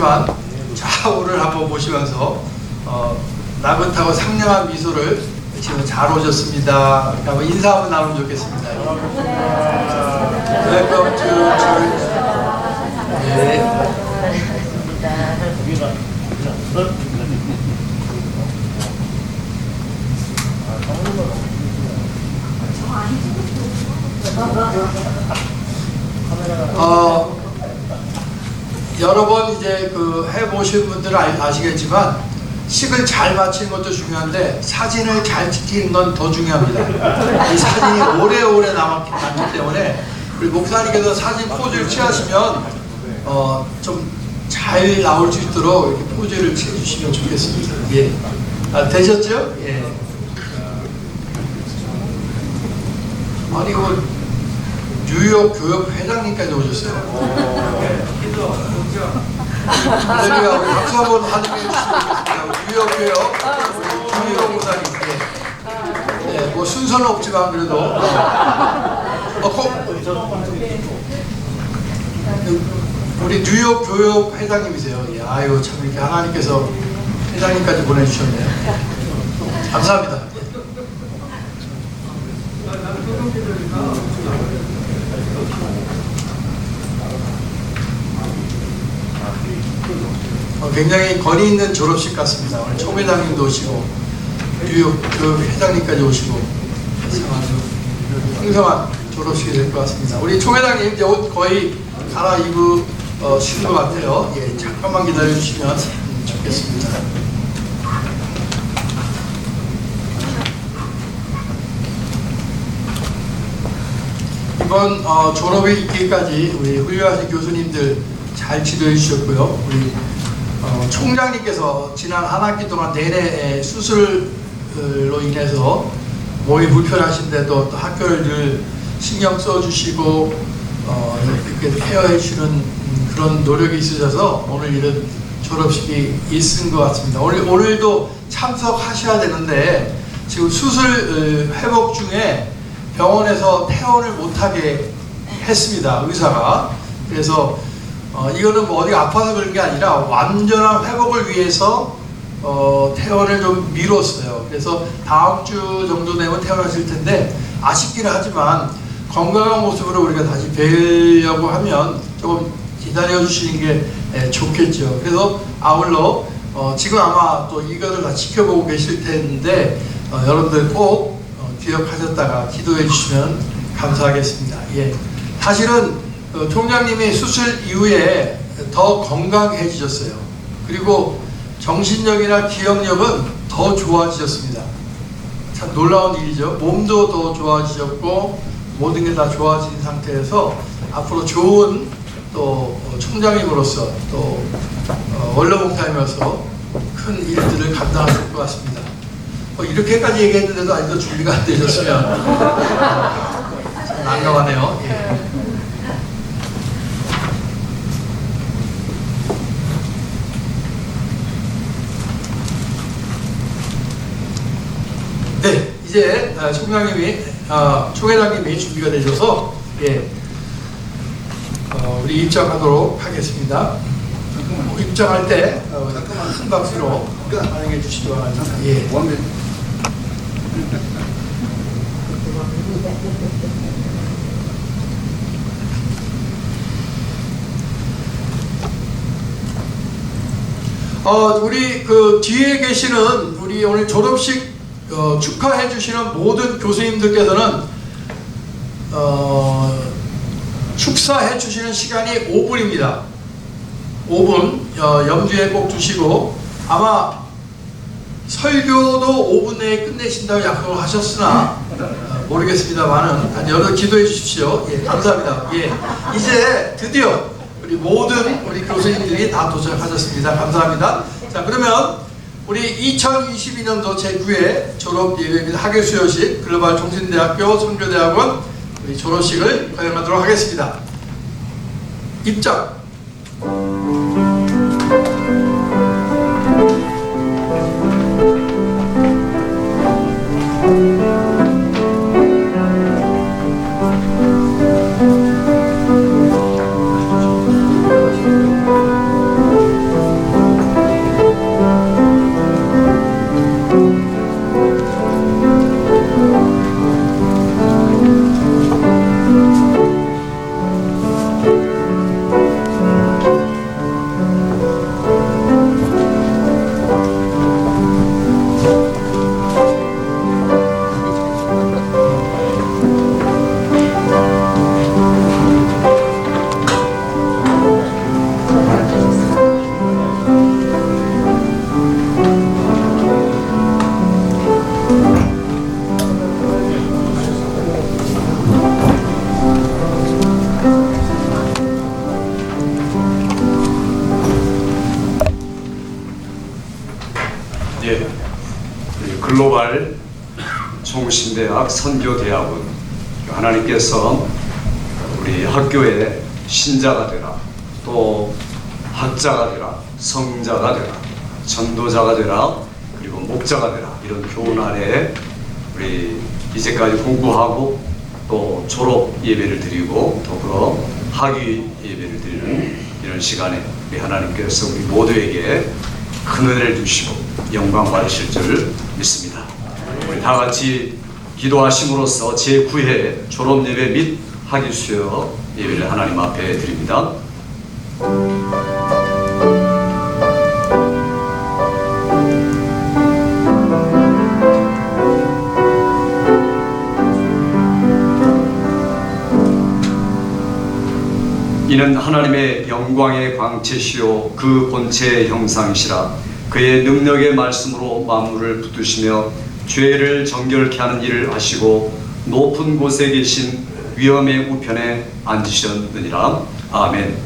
하지만 좌우를 한번 보시면서 나긋하고 상냥한 미소를 지금 잘 오셨습니다. 한번 인사 한번 나누면 좋겠습니다. Welcome to church. 네. 여러 번 이제 해보신 분들은 아시겠지만 식을 잘 맞추는 것도 중요한데 사진을 잘 찍히는 건 더 중요합니다. 이 사진이 오래오래 남기 때문에 우리 목사님께서 사진 포즈를 취하시면 좀 잘 나올 수 있도록 이렇게 포즈를 취해주시면 좋겠습니다. 예. 되셨죠? 예. 아니 뉴욕 교역 회장님까지 오셨어요. 우리 박수 한번 하는 게 좋습니다. 뉴욕 교역 주미호 목사님. 네, 뭐 순서는 없지만 그래도 우리 뉴욕 교역 회장님이세요. 예, 아유 참 이렇게 하나님께서 회장님까지 보내주셨네요. 감사합니다. 굉장히 권위 있는 졸업식 같습니다. 오늘 총회장님도 오시고 뉴욕 교육 회장님까지 오시고 풍성한 졸업식이 될 것 같습니다. 우리 총회장님 이제 옷 거의 갈아입으신 것 같아요. 예, 잠깐만 기다려주시면 좋겠습니다. 이번 졸업이 있기까지 우리 훌륭하신 교수님들 잘 지도해 주셨고요. 우리 총장님께서 지난 한 학기 동안 내내 수술로 인해서 몸이 불편하신데도 또 학교를 늘 신경 써주시고 이렇게 케어해 주시는 그런 노력이 있으셔서 오늘 이런 졸업식이 있은 것 같습니다. 오늘도 참석하셔야 되는데 지금 수술 회복 중에 병원에서 퇴원을 못하게 했습니다. 의사가. 그래서 이거는 뭐 어디가 아파서 그런 게 아니라 완전한 회복을 위해서 퇴원을 좀 미뤘어요. 그래서 다음 주 정도 되면 퇴원하실 텐데 아쉽기는 하지만 건강한 모습으로 우리가 다시 뵈려고 하면 조금 기다려 주시는 게 좋겠죠. 그래서 아울러 지금 아마 또 이거를 다 지켜보고 계실 텐데 여러분들 꼭 기억하셨다가 기도해 주시면 감사하겠습니다. 예. 사실은 총장님이 수술 이후에 더 건강해지셨어요. 그리고 정신력이나 기억력은 더 좋아지셨습니다. 참 놀라운 일이죠. 몸도 더 좋아지셨고 모든 게 다 좋아진 상태에서 앞으로 좋은 또 총장님으로서 또 원로 목사님으로서 큰 일들을 감당하실 것 같습니다. 이렇게까지 얘기했는데도 아직도 준비가 안 되셨으면 참 난감하네요. 예. 네, 이제 총회장님이 준비가 되셔서 예, 우리 입장하도록 하겠습니다. 입장할 때 큰 박수로 환영해 주시기 바랍니다. 예. 우리 뒤에 계시는 우리 오늘 졸업식 축하해 주시는 모든 교수님들께서는 축사해 주시는 시간이 5분입니다. 5분 염두에 꼭 두시고 아마 설교도 5분 내에 끝내신다고 약속을 하셨으나 모르겠습니다만은 여러분 기도해 주십시오. 예, 감사합니다. 예, 이제 드디어 우리 모든 우리 교수님들이 다 도착하셨습니다. 감사합니다. 자, 그러면 우리 2022년도 제9회 졸업 예배 및 학예수여식 글로벌 종신대학교 선교대학원 우리 졸업식을 거행하도록 하겠습니다. 입장. 예, 글로벌 총신대학 선교대학원 하나님께서 우리 학교에 신자가 되라, 또 학자가 되라, 성자가 되라, 전도자가 되라, 그리고 목자가 되라, 이런 교훈 아래에 우리 이제까지 공부하고 또 졸업 예배를 드리고 더불어 학위 예배를 드리는 이런 시간에 우리 하나님께서 우리 모두에게 큰 은혜를 주시고 영광 받으실 줄 믿습니다. 우리 다 같이 기도하심으로써 제9회 졸업 예배 및 학위 수여 예배를 하나님 앞에 드립니다. 이는 하나님의 영광의 광채시요 그 본체의 형상이시라. 그의 능력의 말씀으로 만물을 붙드시며 죄를 정결케 하는 일을 하시고 높은 곳에 계신 위엄의 우편에 앉으셨느니라. 아멘.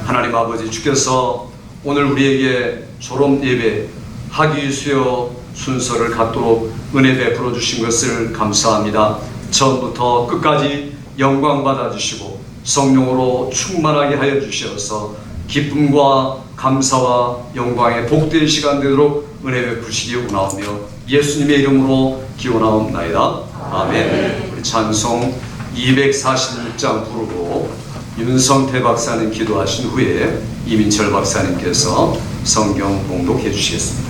하나님 아버지, 주께서 오늘 우리에게 졸업 예배 학위 수여 순서를 갖도록 은혜 베풀어 주신 것을 감사합니다. 처음부터 끝까지 영광 받아 주시고 성령으로 충만하게 하여 주셔서 기쁨과 감사와 영광의 복된 시간 되도록 은혜 베푸시기 원하오며 예수님의 이름으로 기원하옵나이다. 아멘. 우리 찬송 246장 부르고 윤성태 박사님 기도하신 후에 이민철 박사님께서 성경 봉독해 주시겠습니다.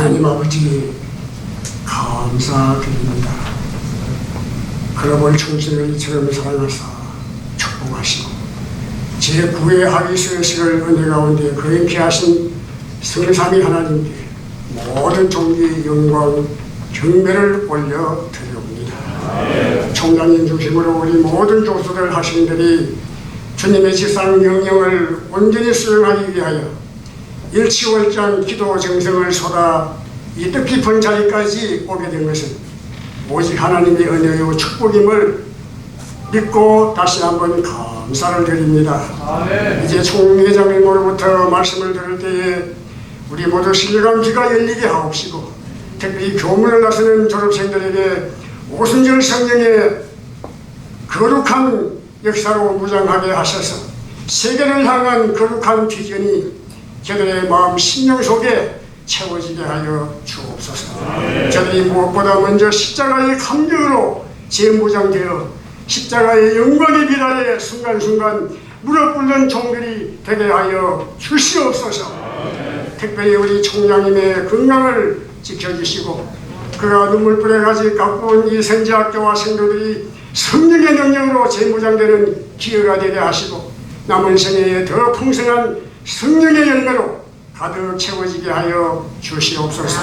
하나님 아버지 감사드립니다. 글로벌 총신을 이처럼 사랑하사 축복하시고 제9회 학위 수여식을 은혜 가운데 거행케 하신 성삼위 하나님께 모든 존귀 영광 경배를 올려 드리옵니다. 총장님 중심으로 우리 모든 교수들 학생들이 주님의 지상 명령을 온전히 수행하기 위하여 일치월장 기도 정성을 쏟아 이 뜻깊은 자리까지 오게 된 것은 오직 하나님의 은혜요 축복임을 믿고 다시 한번 감사를 드립니다. 아멘. 이제 총회장님으로부터 말씀을 들을 때에 우리 모두 신령한 귀가 열리게 하옵시고 특별히 교문을 나서는 졸업생들에게 오순절 성령의 거룩한 역사로 무장하게 하셔서 세계를 향한 거룩한 비전이 저들의 마음 심령 속에 채워지게 하여 주옵소서. 저들이 무엇보다 먼저 십자가의 감격으로 재무장되어 십자가의 영광의 비달에 순간순간 무릎 꿇는 종들이 되게 하여 주시옵소서. 특별히 우리 총장님의 건강을 지켜주시고 그가 눈물불에까지 가꾸은 이 선지학교와 성도들이 성령의 능력으로 재무장되는 기회가 되게 하시고 남은 생애에 더 풍성한 성령의 열매로 가득 채워지게 하여 주시옵소서.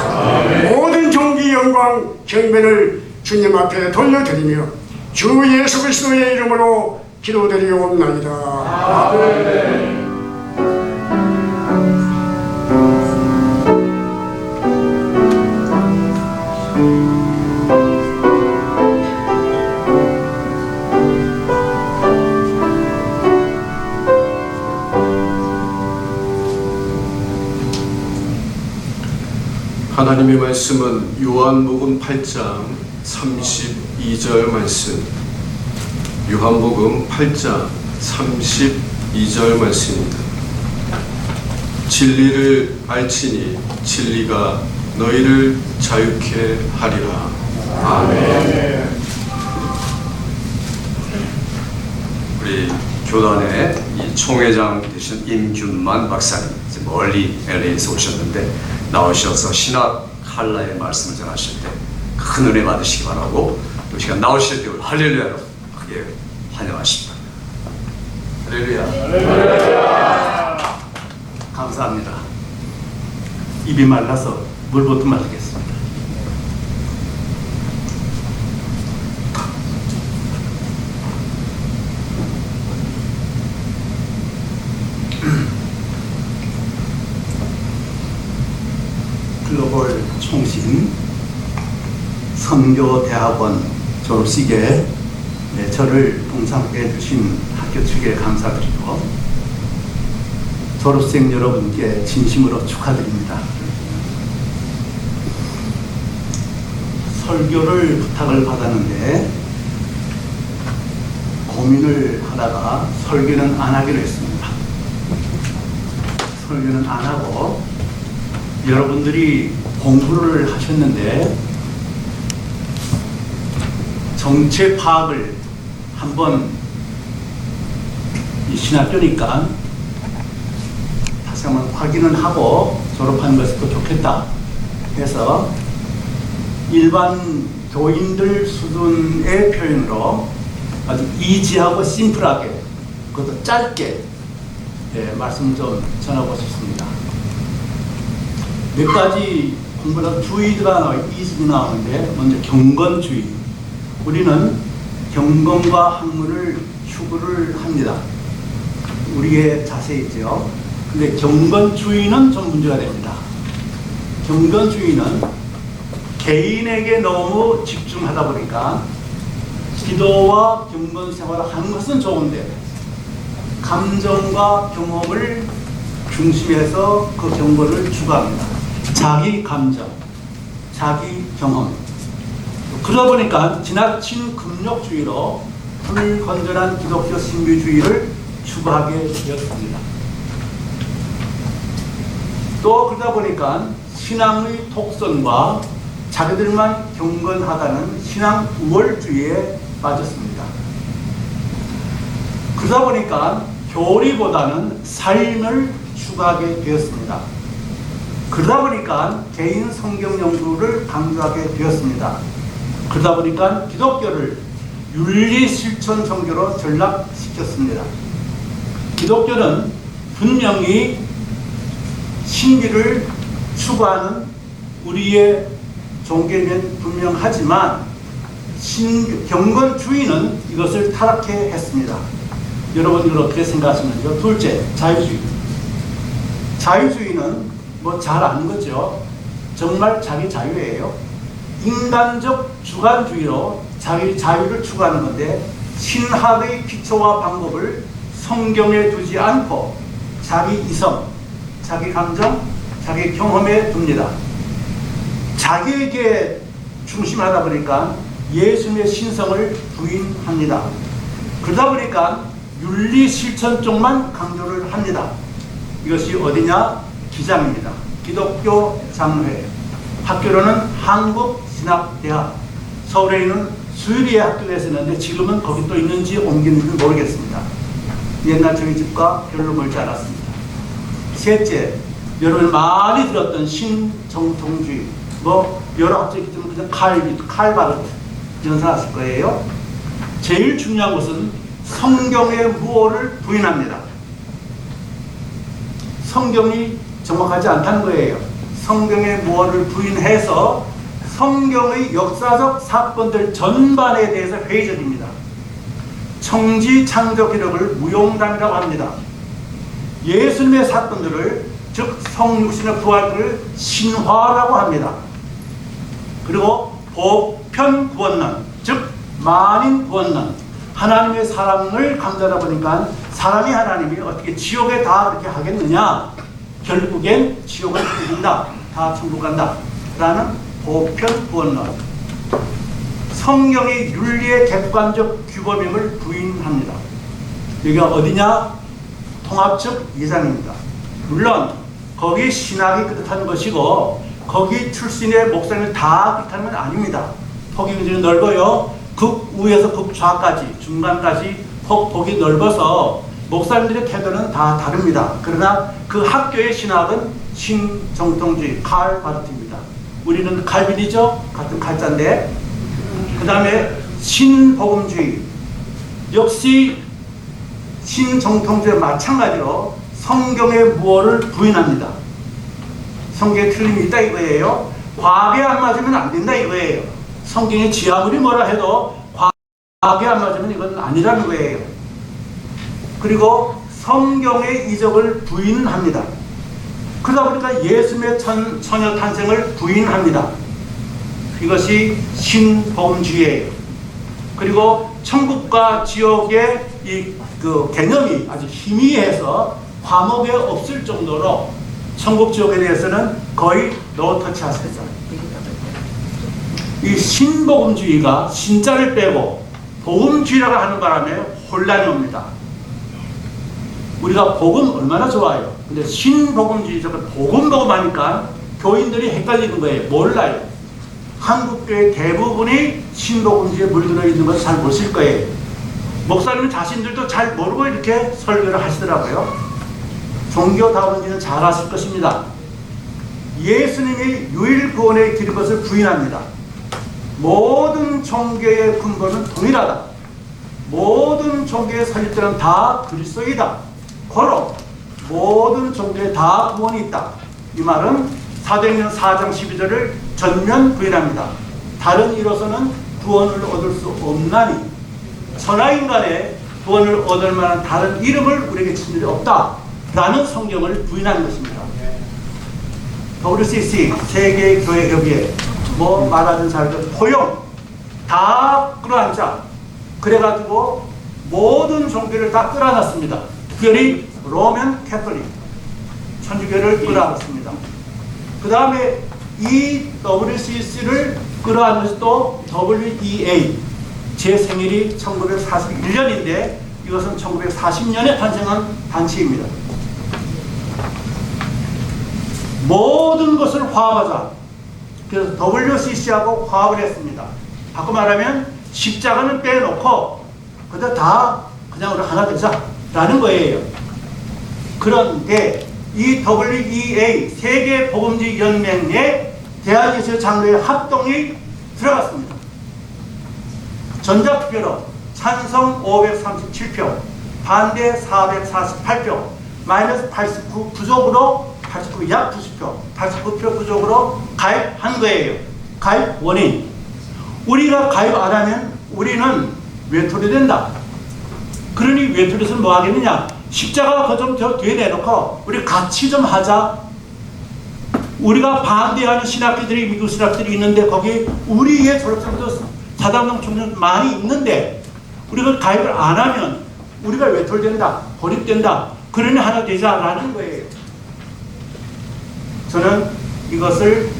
모든 존귀 영광 경배를 주님 앞에 돌려드리며 주 예수 그리스도의 이름으로 기도드리옵나이다. 아멘. 하나님의 말씀은 요한복음 8장 32절 말씀, 요한복음 8장 32절 말씀입니다. 진리를 알지니 진리가 너희를 자유케 하리라. 아멘. 우리 교단의 이 총회장 되신 임균만 박사님, 이제 멀리 LA에서 오셨는데 나오셔서 신학 칼라의 말씀을 전하실 때 큰 은혜 받으시기 바라고, 또 시간 나오실 때 우리 할렐루야로 크게 환영하십니다. 할렐루야. 감사합니다. 입이 말라서 물부터 마시겠습니다. 글로벌 총신 선교대학원 졸업식에 저를 동참해 주신 학교 측에 감사드리고 졸업생 여러분께 진심으로 축하드립니다. 설교를 부탁을 받았는데 고민을 하다가 설교는 안 하기로 했습니다. 설교는 안 하고 여러분들이 공부를 하셨는데 정체 파악을 한번, 이 신학교니까 다시 한번 확인을 하고 졸업하는 것이 더 좋겠다 해서 일반 교인들 수준의 표현으로 아주 이지하고 심플하게, 그것도 짧게 말씀 좀 전하고 싶습니다. 몇 가지 공부는 주의가 나와요. 이수가 나오는데, 먼저 경건주의. 우리는 경건과 학문을 추구를 합니다. 우리의 자세이죠. 근데 경건주의는 좀 문제가 됩니다. 경건주의는 개인에게 너무 집중하다 보니까 기도와 경건 생활을 하는 것은 좋은데 감정과 경험을 중심해서 그 경건을 추구합니다. 자기 감정, 자기 경험. 그러다 보니까 지나친 금욕주의로 불건전한 기독교 신비주의를 추구하게 되었습니다. 또 그러다 보니까 신앙의 독선과 자기들만 경건하다는 신앙 우월주의에 빠졌습니다. 그러다 보니까 교리보다는 삶을 추구하게 되었습니다. 그러다 보니까 개인 성경 연구를 강조하게 되었습니다. 그러다 보니까 기독교를 윤리 실천 종교로 전락시켰습니다. 기독교는 분명히 신비를 추구하는 우리의 종교는 분명하지만 경건주의는 이것을 타락해 했습니다. 여러분 이걸 어떻게 생각하시는지요? 둘째, 자유주의. 자유주의는 뭐 잘 아는 거죠. 정말 자기 자유예요. 인간적 주관주의로 자기 자유를 추구하는 건데 신학의 기초와 방법을 성경에 두지 않고 자기 이성, 자기 감정, 자기 경험에 둡니다. 자기에게 중심하다 보니까 예수님의 신성을 부인합니다. 그러다 보니까 윤리 실천 쪽만 강조를 합니다. 이것이 어디냐? 기장입니다. 기독교 장로회. 학교로는 한국신학대학, 서울에 있는 수유리에 학교가 있었는데 지금은 거기 또 있는지 옮기는지 모르겠습니다. 옛날 저희 집과 별로 멀지 않았습니다. 셋째, 여러분 많이 들었던 신정통주의, 뭐 여러 학자들이 그냥 칼바르트 연상하실 거예요. 제일 중요한 것은 성경의 무엇을 부인합니다. 성경이 정확하지 않다는 거예요. 성경의 무언을 부인해서 성경의 역사적 사건들 전반에 대해서 회의적입니다. 청지 창조 기록을 무용담이라고 합니다. 예수님의 사건들을, 즉 성육신의 부활들을 신화라고 합니다. 그리고 보편 구원론, 즉 만인 구원론, 하나님의 사랑을 강조하다 보니까 사람이 하나님이 어떻게 지옥에 다 그렇게 하겠느냐, 결국엔 지옥을 이긴다, 다 천국 간다 라는 보편 구원론, 성경의 윤리의 객관적 규범임을 부인합니다. 여기가 어디냐? 통합적 예산입니다. 물론 거기 신학이 그렇다는 것이고 거기 출신의 목사님이 다 그렇다는 건 아닙니다. 폭이 굉장히 넓어요. 극우에서 극좌까지, 중간까지 폭이 넓어서 목사님들의 태도는 다 다릅니다. 그러나 그 학교의 신학은 신정통주의, 칼 바르트입니다. 우리는 칼빈이죠. 같은 칼자인데. 그 다음에 신복음주의, 역시 신정통주의 마찬가지로 성경의 무엇을 부인합니다. 성경에 틀림이 있다 이거예요. 과학에 안 맞으면 안 된다 이거예요. 성경에 지 아무리 뭐라 해도 과학에 안 맞으면 이건 아니라는 거예요. 그리고 성경의 이적을 부인합니다. 그러다 보니까 예수님의 처녀 탄생을 부인합니다. 이것이 신복음주의예요. 그리고 천국과 지옥의 그 개념이 아주 희미해서 과목에 없을 정도로 천국 지옥에 대해서는 거의 노터치하셨죠. 이 신복음주의가 신자를 빼고 복음주의라고 하는 바람에 혼란이 옵니다. 우리가 복음 얼마나 좋아요. 근데 신복음주의, 복음 하니까 교인들이 헷갈리는 거예요. 몰라요. 한국교회 대부분이 신복음주의에 물들어 있는 것을 잘 모르실 거예요. 목사님 자신들도 잘 모르고 이렇게 설교를 하시더라고요. 종교다운지는 잘 아실 것입니다. 예수님이 유일 구원의 길인 것을 부인합니다. 모든 종교의 근본은 동일하다. 모든 종교의 설립자는 다 그리스도이다. 고로 모든 종교에 다 구원이 있다. 이 말은 사도행전 4장 12절을 전면 부인합니다. 다른 이로서는 구원을 얻을 수 없나니 천하인간의 구원을 얻을 만한 다른 이름을 우리에게 진 일이 없다 라는 성경을 부인하는 것입니다. WCC 세계교회협의회 뭐 말하는 사람들 포용 다 끌어안자. 그래가지고 모든 종교를 다 끌어안았습니다. 특별히 로맨 캐톨릭 천주교를 끌어안았습니다. 그 다음에 이 WCC를 끌어안은 것이 또 WEA, 제 생일이 1941년인데 이것은 1940년에 탄생한 단체입니다. 모든 것을 화합하자. 그래서 WCC하고 화합을 했습니다. 바꿔 말하면 십자가는 빼놓고 그다 다 그냥 우리 하나 되자 라는 거예요. 그런데 이 WEA 세계복음주의 연맹에 대한예수 장로의 합동이 들어갔습니다. 전자투표로 찬성 537표, 반대 448표, 마이너스 89 부족으로 89, 약 90표, 89표 부족으로 가입한 거예요. 가입 원인. 우리가 가입 안 하면 우리는 외톨이 된다. 그러니 외톨이에서 뭐 하겠느냐? 십자가 좀 저 뒤에 내놓고 우리 같이 좀 하자. 우리가 반대하는 신학교들이, 미국 신학들이 있는데 거기 우리의 졸업생도 사당동 총련 많이 있는데 우리가 가입을 안 하면 우리가 외톨된다, 고립된다. 그러니 하나 되자라는 거예요. 저는 이것을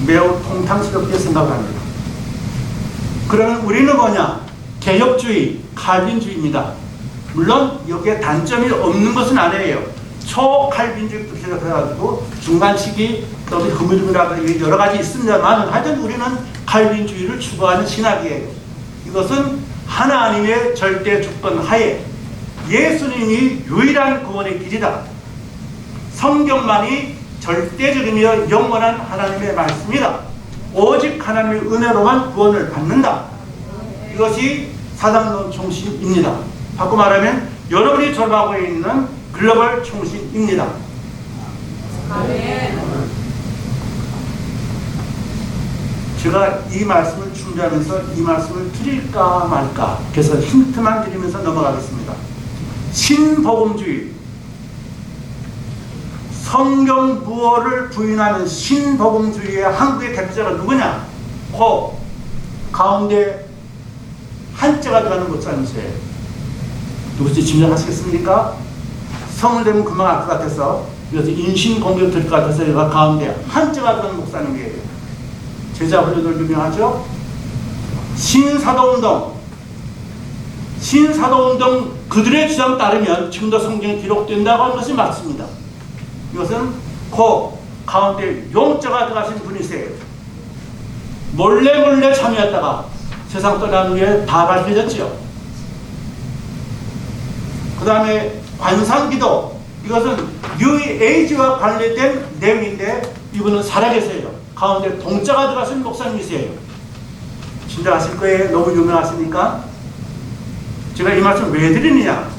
매우 통탕스럽게 생각합니다. 그러면 우리는 뭐냐? 개혁주의, 칼빈주의입니다. 물론 여기에 단점이 없는 것은 아니에요. 초칼빈주의부터 시작해가지고 중간식이 또 흐물흐물하고 여러 가지 있습니다만 하여튼 우리는 칼빈주의를 추구하는 신학이에요. 이것은 하나님의 절대 주권 하에 예수님이 유일한 구원의 길이다. 성경만이 절대적이며 영원한 하나님의 말씀이다. 오직 하나님의 은혜로만 구원을 받는다. 이것이 사상론 중심입니다. 바꿔 말하면 여러분이 졸업하고 있는 글로벌 총신입니다. 제가 이 말씀을 준비하면서 이 말씀을 드릴까 말까 그래서 힌트만 드리면서 넘어가겠습니다. 신복음주의, 성경 무어를 부인하는 신복음주의의 한국의 대표자가 누구냐? 그 가운데 한자가 들어가는 목사님이세요. 누구지 짐작하시겠습니까? 성을 대면 금방 알 것 같아서 그래서 인신공격 될 것 같아서 얘가 가운데 한자가 들어가는 목사님이에요. 제자 훈련들 유명하죠? 신사도운동 그들의 주장 따르면 지금도 성경에 기록된다고 하는 것이 맞습니다. 이것은 그 가운데 용자가 들어가신 분이세요. 몰래 참여했다가 세상 떠난 후에 다 밝혀졌죠. 그 다음에 관상기도, 이것은 뉴에이지와 관련된 내용인데 이분은 살아계세요. 가운데 동자가 들어가신 목사님이세요. 짐작하실 거예요. 너무 유명하시니까. 제가 이 말씀 왜 드리느냐?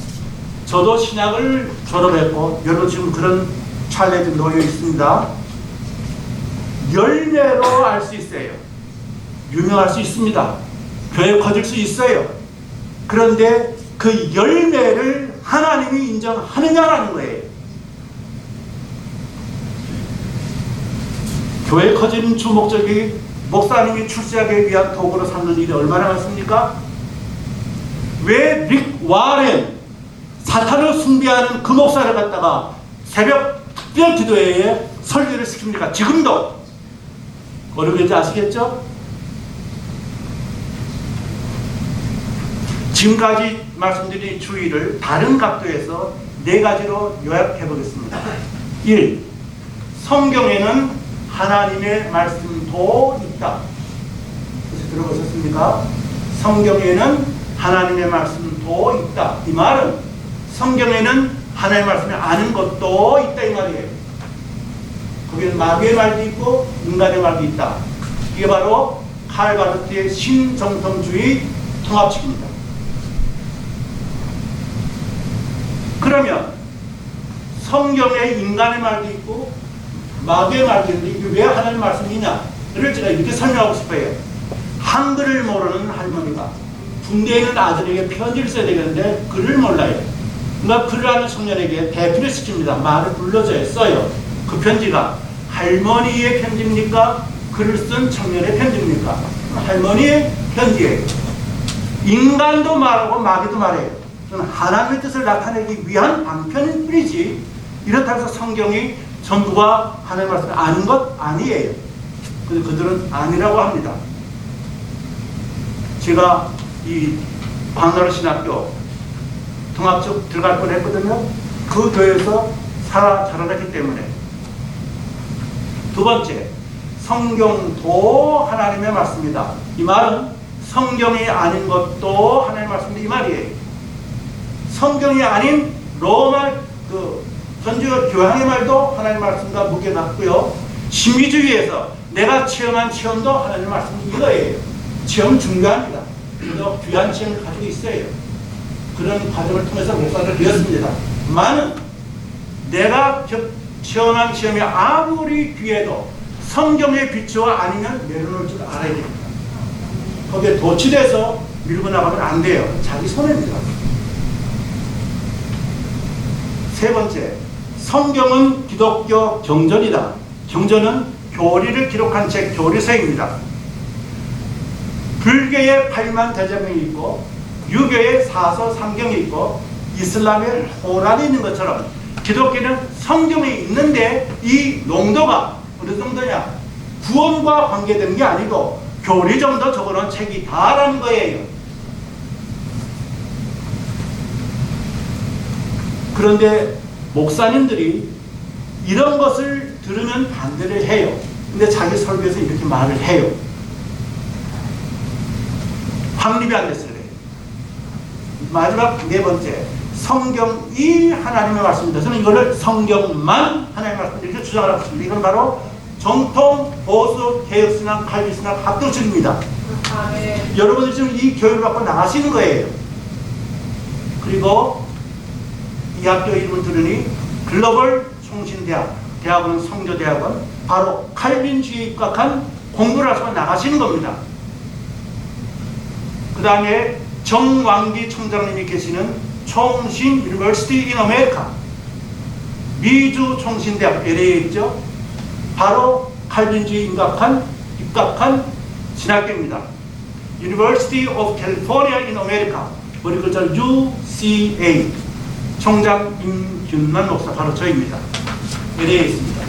저도 신학을 졸업했고 여러분 지금 그런 찰레도 놓여 있습니다. 열매로 알 수 있어요. 유명할 수 있습니다. 교회 커질 수 있어요. 그런데 그 열매를 하나님이 인정하느냐라는 거예요. 교회 커지는 주 목적이 목사님이 출세하기 위한 도구로 삼는 일이 얼마나 많습니까? 왜 릭 와렌, 사탄을 숭배하는 그 목사를 갖다가 새벽 특별 기도회에 설교를 시킵니까? 지금도 어려운지 아시겠죠? 지금까지 말씀드린 주의를 다른 각도에서 4가지로 요약해 보겠습니다. 1. 성경에는 하나님의 말씀도 있다. 혹시 들어보셨습니까? 성경에는 하나님의 말씀도 있다. 이 말은 성경에는 하나님의 말씀이 아는 것도 있다 이 말이에요. 거기는 마귀의 말도 있고 인간의 말도 있다. 이게 바로 칼 바르트의 신정통주의 통합칙입니다. 그러면 성경에 인간의 말도 있고 마귀의 말도 있는데 이게 왜 하나님 말씀이냐를 제가 이렇게 설명하고 싶어요. 한글을 모르는 할머니가 군대에 있는 아들에게 편지를 써야 되겠는데 글을 몰라요. 그러니까 글을 아는 청년에게 대피를 시킵니다. 말을 불러줘요. 써요. 그 편지가 할머니의 편지입니까? 글을 쓴 청년의 편지입니까? 할머니의 편지예요. 인간도 말하고 마귀도 말해요. 저는 하나님의 뜻을 나타내기 위한 방편일 뿐이지 이렇다고 해서 성경이 전부가 하나님의 말씀을 아는 것 아니에요. 근데 그들은 아니라고 합니다. 제가 이 광나루 신학교 통합적 들어갈 뻔했거든요. 그 교회에서 자라났기 때문에. 두 번째, 성경도 하나님의 말씀이다. 이 말은 성경이 아닌 것도 하나님의 말씀이다 이 말이에요. 성경이 아닌 로마 현지어 교황의 말도 하나님의 말씀과 무게 같고요. 신비주의에서 내가 체험한 체험도 하나님의 말씀 이거예요. 체험 중요합니다. 그래서 귀한 체험을 가지고 있어요. 그런 과정을 통해서 목사를 되었습니다. 많은 내가 체험한 체험이 아무리 귀해도 성경의 빛과 아니면 내려놓을 줄 알아야 됩니다. 거기에 도취돼서 밀고 나가면 안 돼요. 자기 손해입니다. 세 번째, 성경은 기독교 경전이다. 경전은 교리를 기록한 책 교리서입니다. 불교의 8만 대자명이 있고 유교의 사서 삼경이 있고 이슬람의 코란이 있는 것처럼 기독교는 성경이 있는데 이 농도가 어느 정도냐? 구원과 관계되는 게 아니고 교리 정도 적어놓은 책이 다라는 거예요. 그런데 목사님들이 이런 것을 들으면 반대를 해요. 근데 자기 설교에서 이렇게 말을 해요. 확립이 안 됐어요. 마지막 4번째, 성경이 하나님의 말씀입니다. 저는 이거를 성경만 하나님의 말씀입니다. 이렇게 주장을 하고 있습니다. 이건 바로 정통 보수 개혁신학 칼빈신학 합동주의입니다. 여러분들 지금 이 교육을 받고 나가시는 거예요. 그리고 이 학교 이름을 들으니 글로벌 총신대학, 대학원 성교대학원, 바로 칼빈주의에 입각한 공부를 하시고 나가시는 겁니다. 그 다음에 정왕기 총장님이 계시는 총신 유니버시티 인 아메리카, 미주 총신대학 LA에 있죠. 바로 칼빈주의에 입각한 신학교입니다. University of California in America, 우리 글자 UCA, 총장 임균만 목사, 바로 저입니다. LA에 있습니다.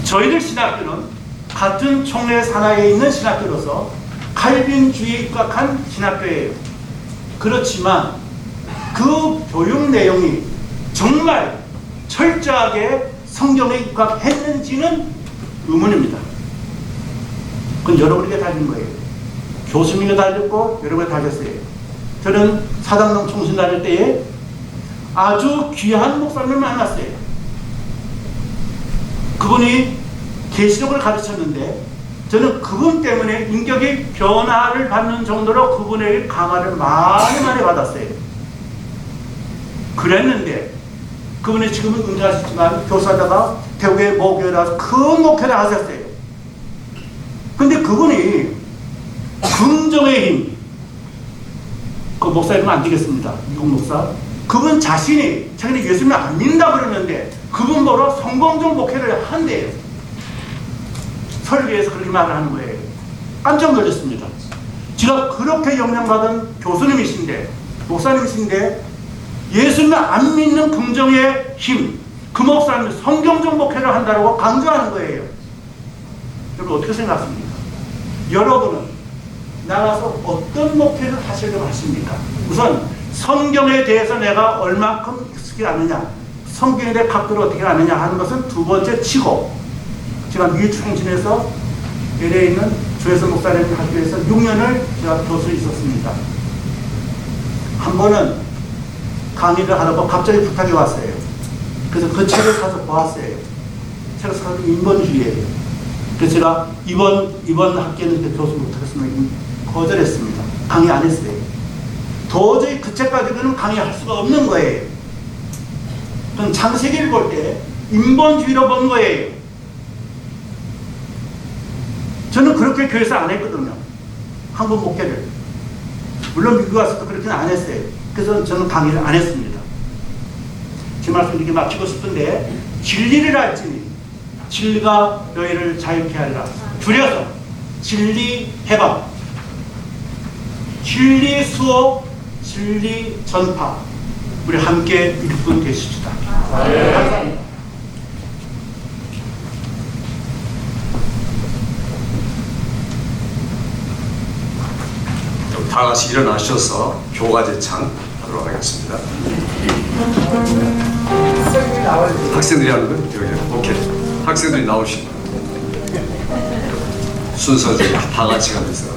저희들 신학교는 같은 총회 산하에 있는 신학교로서 칼빈주의에 입각한 신학교예요. 그렇지만 그 교육 내용이 정말 철저하게 성경에 입각했는지는 의문입니다. 그건 여러분에게 달린 거예요. 교수님이 달렸고 여러분이 달렸어요. 저는 사당동 총신 다닐 때에 아주 귀한 목사님을 만났어요. 그분이 계시록을 가르쳤는데 저는 그분 때문에 인격의 변화를 받는 정도로 그분의 강화를 많이 받았어요. 그랬는데 그분이 지금은 은퇴하셨지만 교사다가 대구의 모교에 나와서 큰 목회를 하셨어요. 근데 그분이 긍정의 힘, 그 목사 이름 안 되겠습니다. 미국 목사. 그분 자신이 자기는 예수님을 안 믿는다 그러는데 그분 보러 성공적 목회를 한대요. 설교에서 그렇게 말을 하는 거예요. 깜짝 놀랐습니다. 제가 그렇게 영향받은 교수님이신데, 목사님이신데 예수님을 안 믿는 긍정의 힘, 그 목사님이 성경적 목회를 한다고 강조하는 거예요. 여러분 어떻게 생각하십니까? 여러분은 나가서 어떤 목회를 하시려고 하십니까? 우선 성경에 대해서 내가 얼마큼 익숙히 아느냐, 성경에 대해 각도를 어떻게 아느냐 하는 것은 두 번째 치고, 제가 미주총신에서 LA에 있는 조혜선 목사님 학교에서 6년을 제가 교수에 있었습니다. 한 번은 강의를 하다가 갑자기 부탁이 왔어요. 그래서 그 책을 사서 보았어요. 책을 사서 인본주의예요. 그래서 제가 이번 학기에는 교수 못하겠으면 거절했습니다. 강의 안 했어요. 도저히 그 책 가지고는 강의할 수가 없는 거예요. 저는 창세기를 볼 때 인본주의로 본 거예요. 저는 그렇게 교회에서 안 했거든요. 한국 목회를. 물론 미국 와서도 그렇게는 안 했어요. 그래서 저는 강의를 안 했습니다. 제 말씀 이렇게 마치고 싶은데, 진리를 알지니 진리가 너희를 자유케 하리라. 줄여서 진리 해방, 진리 수업, 진리 전파, 우리 함께 일꾼 되십시다. 감사합니다. 다 같이 일어나셔서 교과제창 하도록 하겠습니다. 학생들이 하는 거? 여기. 오케이. 학생들이 나오시고 순서대로 다 같이 가면서.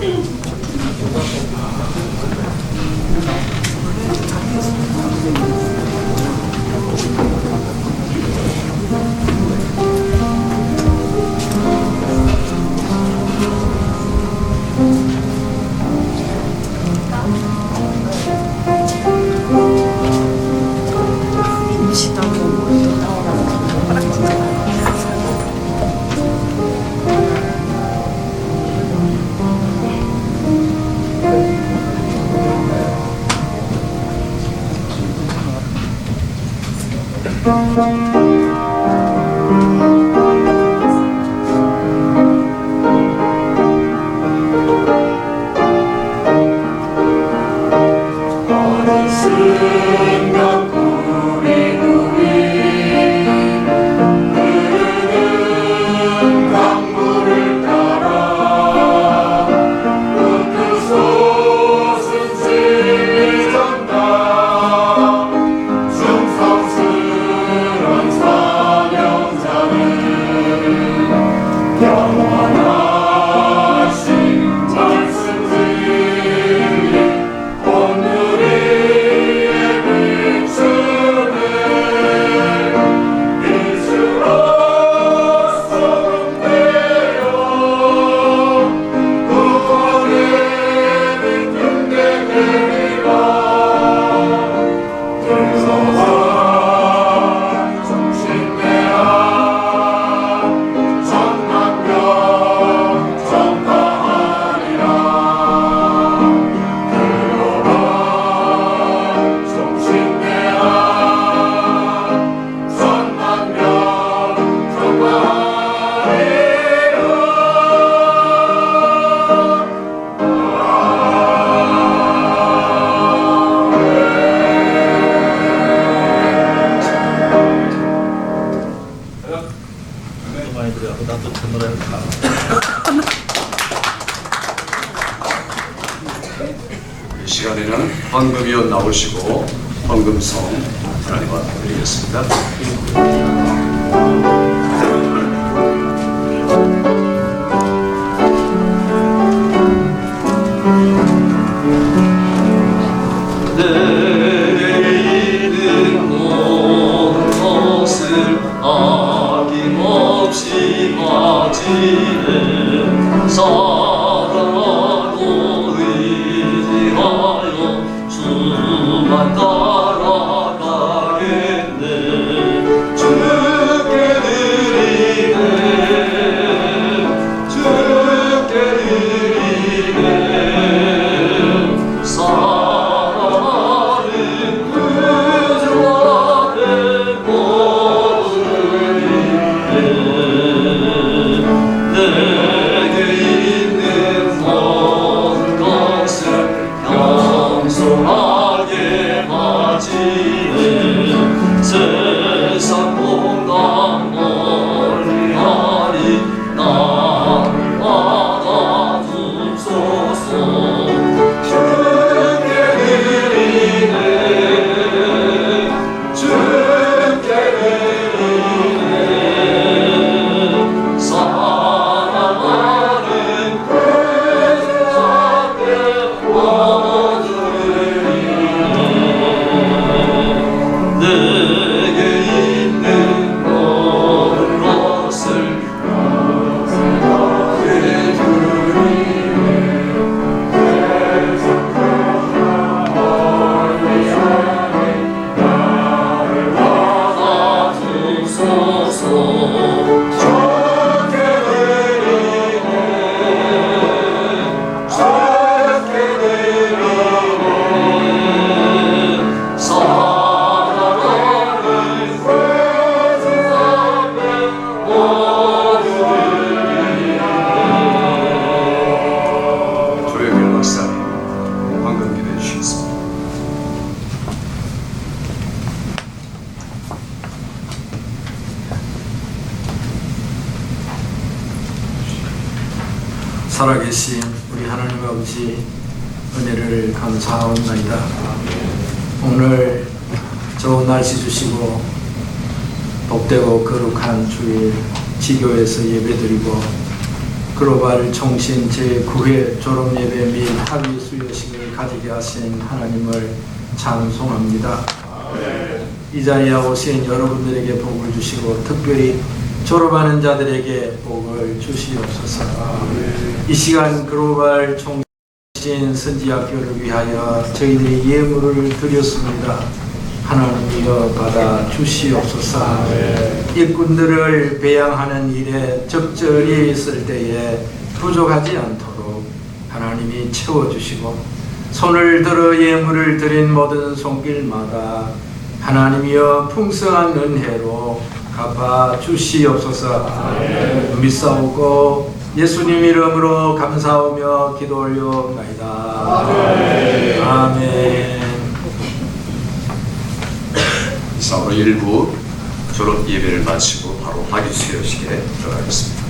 시간에는 헌금위원 나오시고 헌금성 하나님 앞에 드리겠습니다. 아낌없이 바치는 사랑하고 의지하여 주만 따라가겠네. 주께 드리네, 주께 드리네. 사랑하는 구주 앞에 내게 있는 모든 것을 겸손하게 바치는 세상 공간 멀리하니 나를 받아주소서. 주께 드리네, 주께 드리네. 사랑하는 구주 앞에 모두를 내게 있는 모든 것을 너에게 드리네. 나를 받아주소서. 주께 드리네, 주께 드리네. 사랑하는 구주 앞에 모두를 조영일 박사님 황금 기도해 주시겠습니다. 살아계신 우리 하나님 아버지 은혜를 감사하옵나이다. 오늘 좋은 날씨 주시고 복되고 거룩한 주일 지교에서 예배드리고 글로벌 총신 제9회 졸업예배 및 학위 수여식을 가지게 하신 하나님을 찬송합니다. 이 자리에 오신 여러분들에게 복을 주시고 특별히 졸업하는 자들에게 복을 주시옵소서. 이 시간 글로벌 총신 선지학교를 위하여 저희들이 예물을 드렸습니다. 하나님이여 받아 주시옵소서. 일꾼들을 배양하는 일에 적절히 있을 때에 부족하지 않도록 하나님이 채워주시고 손을 들어 예물을 드린 모든 손길마다 하나님이여 풍성한 은혜로 갚아 주시옵소서. 믿사오고 예수님 이름으로 감사하며 기도 올려옵나이다. 아멘. 이상으로 1부 졸업 예배를 마치고 바로 학위 수여식에 들어가겠습니다.